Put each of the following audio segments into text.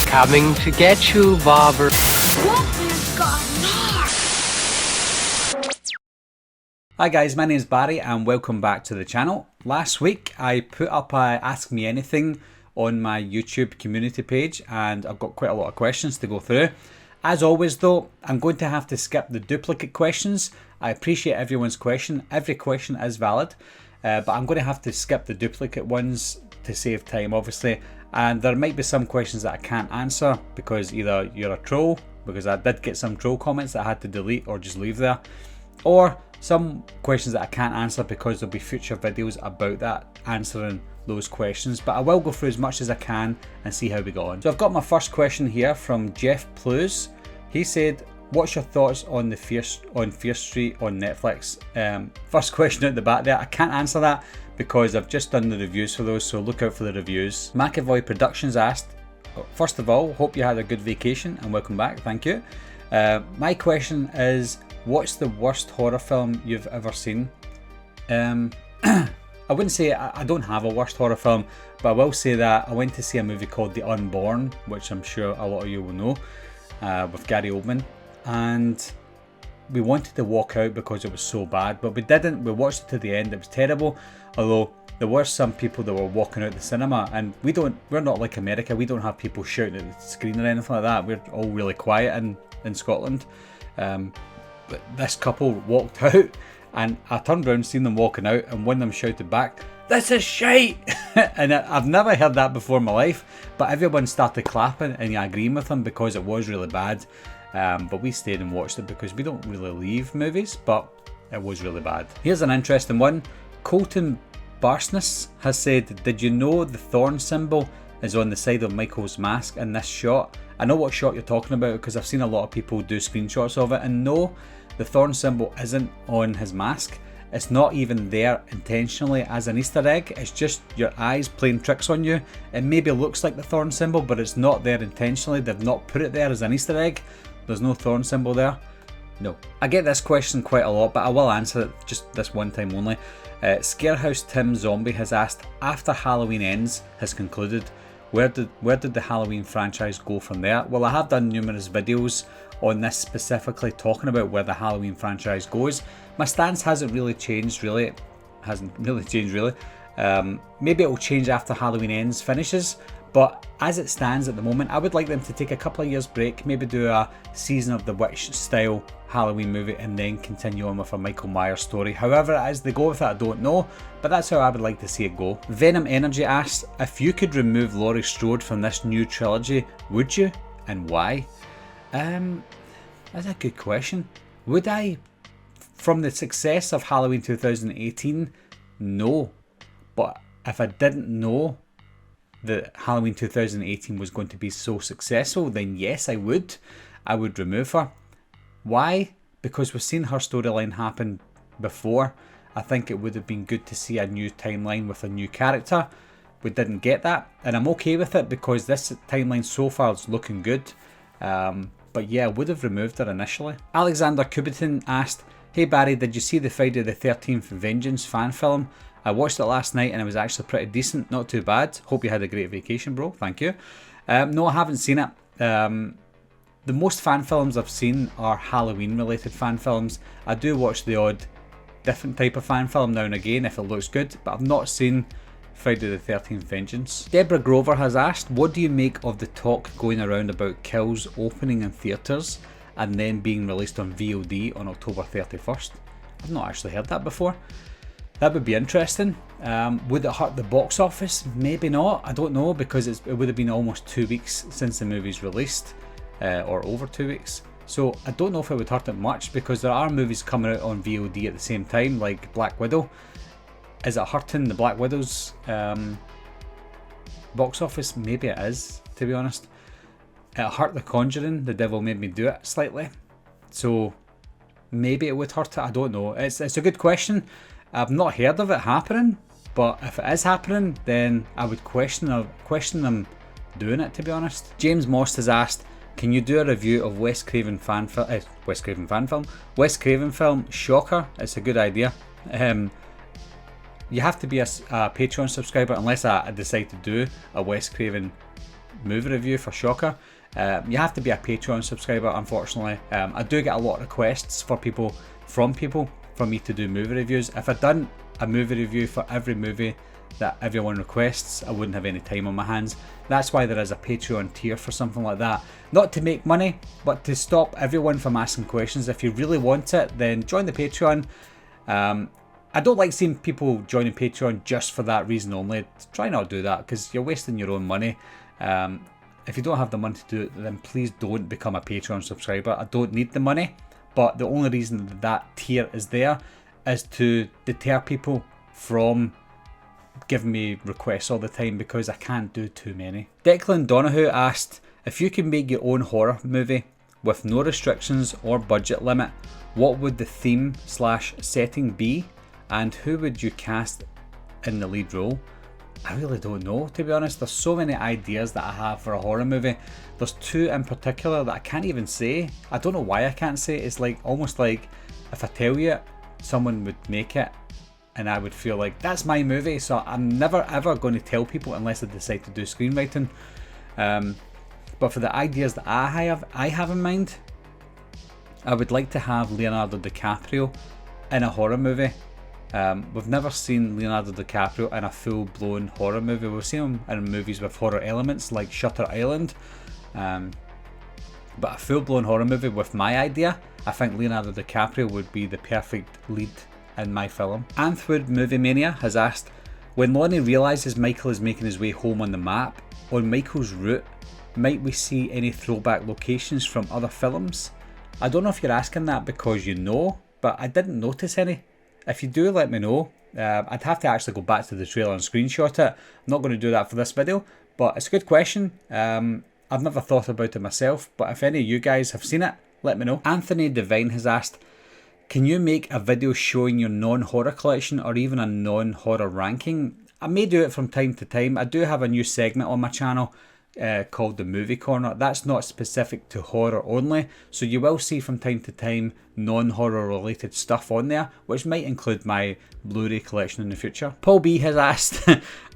Coming to get you, Bobber. Hi guys, my name is Barry and welcome back to the channel. Last week I put up a Ask Me Anything on my YouTube community page and I've got quite a lot of questions to go through. As always though, I'm going to have to skip the duplicate questions. I appreciate everyone's question. Every question is valid, but I'm going to have to skip the duplicate ones to save time obviously. And there might be some questions that I can't answer because either you're a troll, because I did get some troll comments that I had to delete or just leave there, or some questions that I can't answer because there'll be future videos about that, answering those questions. But I will go through as much as I can and see how we go on. So I've got my first question here from Jeff Plews. He said, what's your thoughts on the Fear Street on Netflix? First question out the back there, I can't answer that because I've just done the reviews for those, so look out for the reviews. McAvoy Productions asked, first of all, hope you had a good vacation and welcome back, thank you. My question is, what's the worst horror film you've ever seen? I wouldn't say I don't have a worst horror film, but I will say that I went to see a movie called The Unborn, which I'm sure a lot of you will know, with Gary Oldman, and we wanted to walk out because it was so bad, but we didn't. We watched it to the end. It was terrible, although there were some people that were walking out the cinema, and we're not like America. We don't have people shouting at the screen or anything like that. We're all really quiet in Scotland. But this couple walked out and I turned around, seen them walking out, and one of them shouted back, "This is shite!" And I've never heard that before in my life, but everyone started clapping and agreeing with them because it was really bad. But we stayed and watched it because we don't really leave movies, but it was really bad. Here's an interesting one. Colton Barsness has said, did you know the thorn symbol is on the side of Michael's mask in this shot? I know what shot you're talking about because I've seen a lot of people do screenshots of it, and no, the thorn symbol isn't on his mask. It's not even there intentionally as an Easter egg. It's just your eyes playing tricks on you. It maybe looks like the thorn symbol, but it's not there intentionally. They've not put it there as an Easter egg. There's no thorn symbol there. No. I get this question quite a lot, but I will answer it just this one time only. Scarehouse Tim Zombie has asked, after Halloween Ends has concluded, where did the Halloween franchise go from there? Well, I have done numerous videos on this specifically talking about where the Halloween franchise goes. My stance hasn't really changed really. It hasn't really changed really. Maybe it will change after Halloween Ends finishes, but as it stands at the moment, I would like them to take a couple of years break, maybe do a Season of the Witch style Halloween movie and then continue on with a Michael Myers story. However it is they go with it, I don't know, but that's how I would like to see it go. Venom Energy asks, if you could remove Laurie Strode from this new trilogy, would you, and why? That's a good question. Would I? From the success of Halloween 2018, no. But if I didn't know that Halloween 2018 was going to be so successful, then yes, I would remove her. Why? Because we've seen her storyline happen before. I think it would have been good to see a new timeline with a new character. We didn't get that, and I'm okay with it because this timeline so far is looking good. But yeah, I would have removed her initially. Alexander Kubitin asked, hey Barry, did you see the Friday the 13th Vengeance fan film? I watched it last night and it was actually pretty decent, not too bad. Hope you had a great vacation, bro, thank you. No, I haven't seen it. The most fan films I've seen are Halloween related fan films. I do watch the odd different type of fan film now and again if it looks good, but I've not seen Friday the 13th Vengeance. Deborah Grover has asked, what do you make of the talk going around about Kills opening in theatres and then being released on VOD on October 31st? I've not actually heard that before. That would be interesting. Would it hurt the box office? Maybe not. I don't know, because it would have been almost 2 weeks since the movie's released, or over 2 weeks. So I don't know if it would hurt it much, because there are movies coming out on VOD at the same time, like Black Widow. Is it hurting the Black Widow's box office? Maybe it is, to be honest. It hurt The Conjuring, The Devil Made Me Do It slightly. So maybe it would hurt it, I don't know. It's a good question. I've not heard of it happening, but if it is happening, then I would question them doing it, to be honest. James Moss has asked, can you do a review of Wes Craven film, Shocker? It's a good idea. You have to be a Patreon subscriber, unless I decide to do a Wes Craven movie review for Shocker. You have to be a Patreon subscriber, unfortunately. I do get a lot of requests from people for me to do movie reviews. If I'd done a movie review for every movie that everyone requests, I wouldn't have any time on my hands. That's why there is a Patreon tier for something like that. Not to make money, but to stop everyone from asking questions. If you really want it, then join the Patreon. I don't like seeing people joining Patreon just for that reason only. Try not to do that, because you're wasting your own money. If you don't have the money to do it, then please don't become a Patreon subscriber. I don't need the money, but the only reason that tier is there is to deter people from giving me requests all the time, because I can't do too many. Declan Donahue asked, if you can make your own horror movie with no restrictions or budget limit, what would the theme / setting be, and who would you cast in the lead role? I really don't know, to be honest. There's so many ideas that I have for a horror movie. There's two in particular that I can't even say. I don't know why I can't say. It's like almost like if I tell you it, someone would make it and I would feel like that's my movie. So I'm never ever going to tell people unless I decide to do screenwriting. But for the ideas that I have in mind, I would like to have Leonardo DiCaprio in a horror movie. We've never seen Leonardo DiCaprio in a full-blown horror movie. We've seen him in movies with horror elements like Shutter Island, but a full-blown horror movie with my idea, I think Leonardo DiCaprio would be the perfect lead in my film. Anthwood Movie Mania has asked, when Lonnie realises Michael is making his way home on the map, on Michael's route, might we see any throwback locations from other films? I don't know if you're asking that because you know, but I didn't notice any. If you do, let me know. I'd have to actually go back to the trailer and screenshot it. I'm not going to do that for this video, but it's a good question. I've never thought about it myself, but if any of you guys have seen it, let me know. Anthony Devine has asked, can you make a video showing your non-horror collection or even a non-horror ranking? I may do it from time to time. I do have a new segment on my channel called the Movie Corner. That's not specific to horror only, so you will see from time to time non-horror related stuff on there, which might include my Blu-ray collection in the future. Paul B has asked,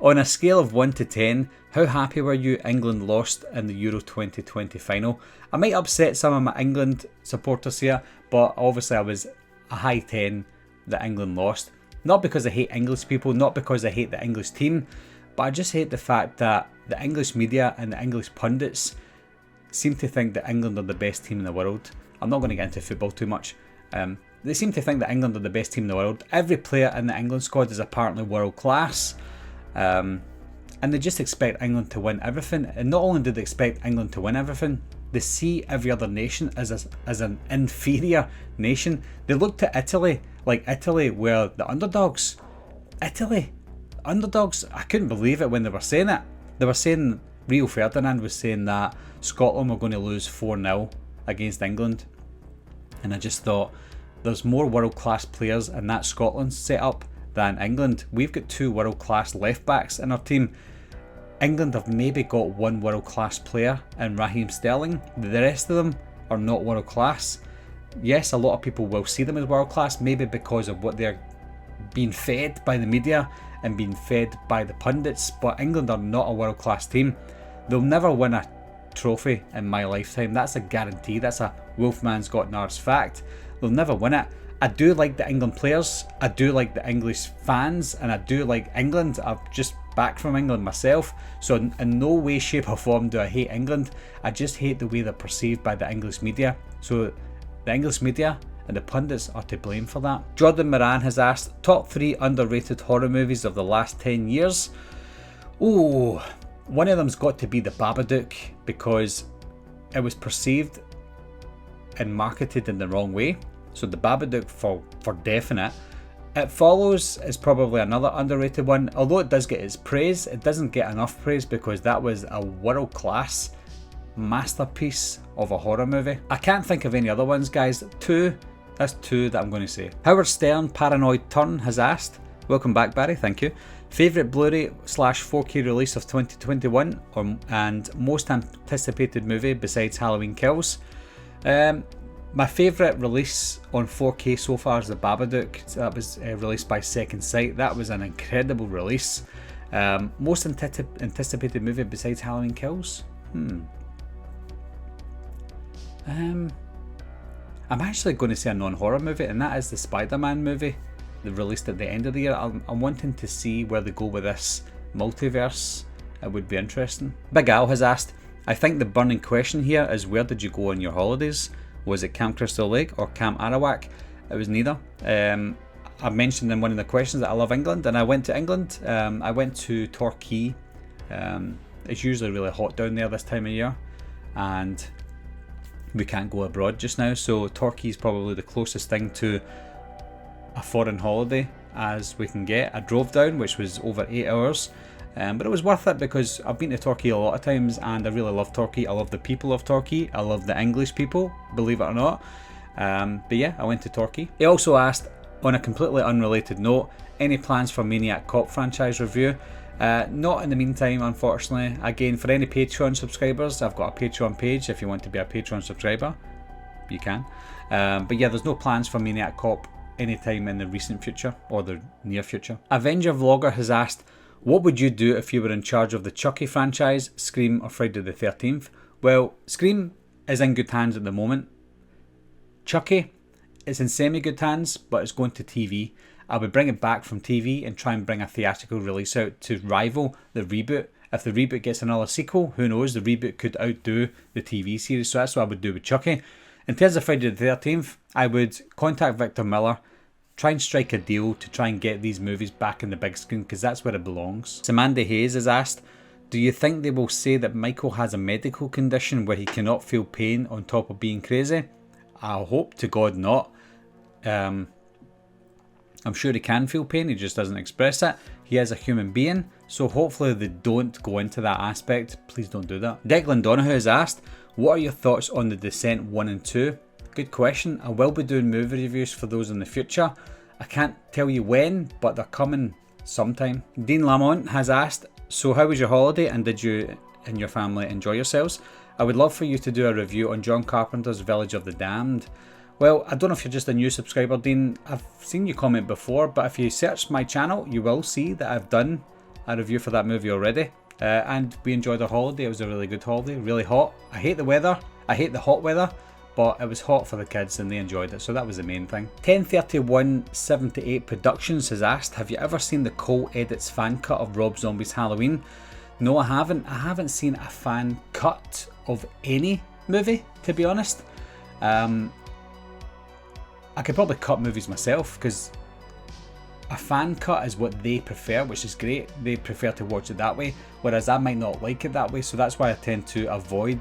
on a scale of 1 to 10, how happy were you England lost in the Euro 2020 final? I might upset some of my England supporters here, but obviously I was a high 10 that England lost. Not because I hate English people, not because I hate the English team, but I just hate the fact that the English media and the English pundits seem to think that England are the best team in the world. I'm not going to get into football too much. They seem to think that England are the best team in the world. Every player in the England squad is apparently world class. And they just expect England to win everything. And not only do they expect England to win everything, they see every other nation as an inferior nation. They look to Italy, like Italy were the underdogs. Italy, underdogs. I couldn't believe it when they were saying it. They were saying, Rio Ferdinand was saying that Scotland were going to lose 4-0 against England. And I just thought, there's more world-class players in that Scotland setup than England. We've got 2 world-class left-backs in our team. England have maybe got 1 world-class player in Raheem Sterling. The rest of them are not world-class. Yes, a lot of people will see them as world-class, maybe because of what they're being fed by the media and being fed by the pundits, but England are not a world-class team. They'll never win a trophy in my lifetime. That's a guarantee. That's a Wolfman's Got Nards fact. They'll never win it. I do like the England players, I do like the English fans, and I do like England. I've just back from England myself, so in no way, shape or form do I hate England. I just hate the way they're perceived by the English media. So the English media and the pundits are to blame for that. Jordan Moran has asked, top 3 underrated horror movies of the last 10 years. Ooh, one of them's got to be The Babadook, because it was perceived and marketed in the wrong way. So The Babadook for definite. It Follows is probably another underrated one. Although it does get its praise, it doesn't get enough praise because that was a world-class masterpiece of a horror movie. I can't think of any other ones, guys. That's 2 that I'm going to say. Howard Stern Paranoid Turn has asked, welcome back Barry, thank you. Favourite Blu-ray / 4K release of 2021 and most anticipated movie besides Halloween Kills? My favourite release on 4K so far is The Babadook. So that was released by Second Sight. That was an incredible release. Most anticipated movie besides Halloween Kills? I'm actually going to say a non-horror movie, and that is the Spider-Man movie they released at the end of the year. I'm wanting to see where they go with this multiverse. It would be interesting. Big Al has asked, I think the burning question here is, where did you go on your holidays? Was it Camp Crystal Lake or Camp Arawak? It was neither. I mentioned in one of the questions that I love England, and I went to England. I went to Torquay. It's usually really hot down there this time of year, and we can't go abroad just now, so Torquay is probably the closest thing to a foreign holiday as we can get. I drove down, which was over 8 hours, but it was worth it because I've been to Torquay a lot of times and I really love Torquay. I love the people of Torquay. I love the English people, believe it or not. But yeah, I went to Torquay. He also asked, on a completely unrelated note, any plans for Maniac Cop franchise review? Not in the meantime, unfortunately. Again, for any Patreon subscribers, I've got a Patreon page. If you want to be a Patreon subscriber, you can. But yeah, there's no plans for Maniac Cop anytime in the recent future or the near future. Avenger Vlogger has asked, what would you do if you were in charge of the Chucky franchise, Scream or Friday the 13th? Well, Scream is in good hands at the moment. Chucky, it's in semi-good hands, but it's going to TV. I would bring it back from TV and try and bring a theatrical release out to rival the reboot. If the reboot gets another sequel, who knows, the reboot could outdo the TV series, so that's what I would do with Chucky. In terms of Friday the 13th, I would contact Victor Miller, try and strike a deal to try and get these movies back in the big screen, because that's where it belongs. Samantha Hayes has asked, do you think they will say that Michael has a medical condition where he cannot feel pain on top of being crazy? I hope to God not. I'm sure he can feel pain, he just doesn't express it. He is a human being, so hopefully they don't go into that aspect. Please don't do that. Declan Donoghue has asked, what are your thoughts on The Descent 1 and 2? Good question. I will be doing movie reviews for those in the future. I can't tell you when, but they're coming sometime. Dean Lamont has asked, so how was your holiday and did you and your family enjoy yourselves? I would love for you to do a review on John Carpenter's Village of the Damned. Well, I don't know if you're just a new subscriber, Dean. I've seen you comment before, but if you search my channel, you will see that I've done a review for that movie already. And we enjoyed our holiday. It was a really good holiday, really hot. I hate the weather. I hate the hot weather, but it was hot for the kids and they enjoyed it, so that was the main thing. 103178 Productions has asked, have you ever seen the Cole Edits fan cut of Rob Zombie's Halloween? No, I haven't. I haven't seen a fan cut of any movie, to be honest. I could probably cut movies myself, because a fan cut is what they prefer, which is great. They prefer to watch it that way, whereas I might not like it that way, so that's why I tend to avoid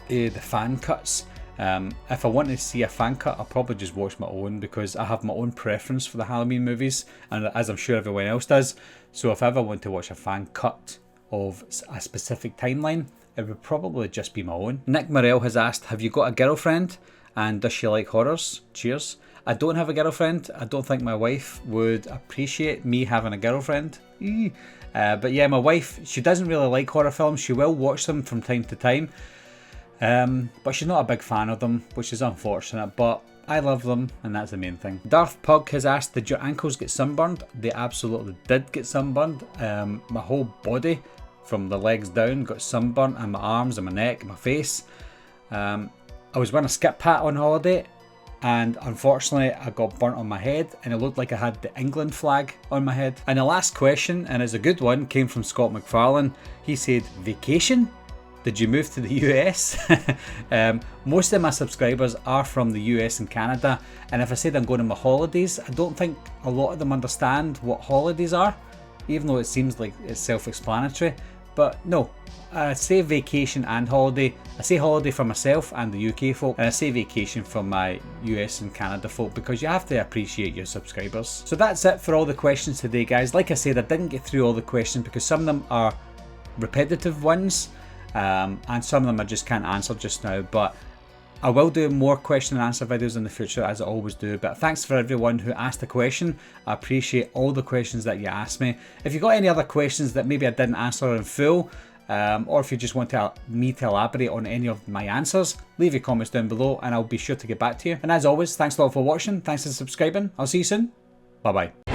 the fan cuts. If I want to see a fan cut, I'll probably just watch my own, because I have my own preference for the Halloween movies, and as I'm sure everyone else does. So if I ever want to watch a fan cut of a specific timeline, it would probably just be my own. Nick Morell has asked, have you got a girlfriend? And does she like horrors? Cheers. I don't have a girlfriend. I don't think my wife would appreciate me having a girlfriend. But yeah, my wife, she doesn't really like horror films. She will watch them from time to time. But she's not a big fan of them, which is unfortunate. But I love them, and that's the main thing. Darth Pug has asked, did your ankles get sunburned? They absolutely did get sunburned. My whole body, from the legs down, got sunburnt, and my arms and my neck and my face. I was wearing a skip hat on holiday, and unfortunately I got burnt on my head, and it looked like I had the England flag on my head. And the last question, and it's a good one, came from Scott McFarlane. He said, vacation? Did you move to the US? Most of my subscribers are from the US and Canada, and if I said I'm going on my holidays, I don't think a lot of them understand what holidays are, even though it seems like it's self-explanatory. But no, I say vacation and holiday. I say holiday for myself and the UK folk, and I say vacation for my US and Canada folk, because you have to appreciate your subscribers. So that's it for all the questions today, guys. Like I said, I didn't get through all the questions because some of them are repetitive ones, and some of them I just can't answer just now, but I will do more question and answer videos in the future, as I always do. But thanks for everyone who asked a question. I appreciate all the questions that you asked me. If you've got any other questions that maybe I didn't answer in full, or if you just want me to elaborate on any of my answers, leave your comments down below and I'll be sure to get back to you. And as always, thanks a lot for watching, thanks for subscribing, I'll see you soon, bye bye.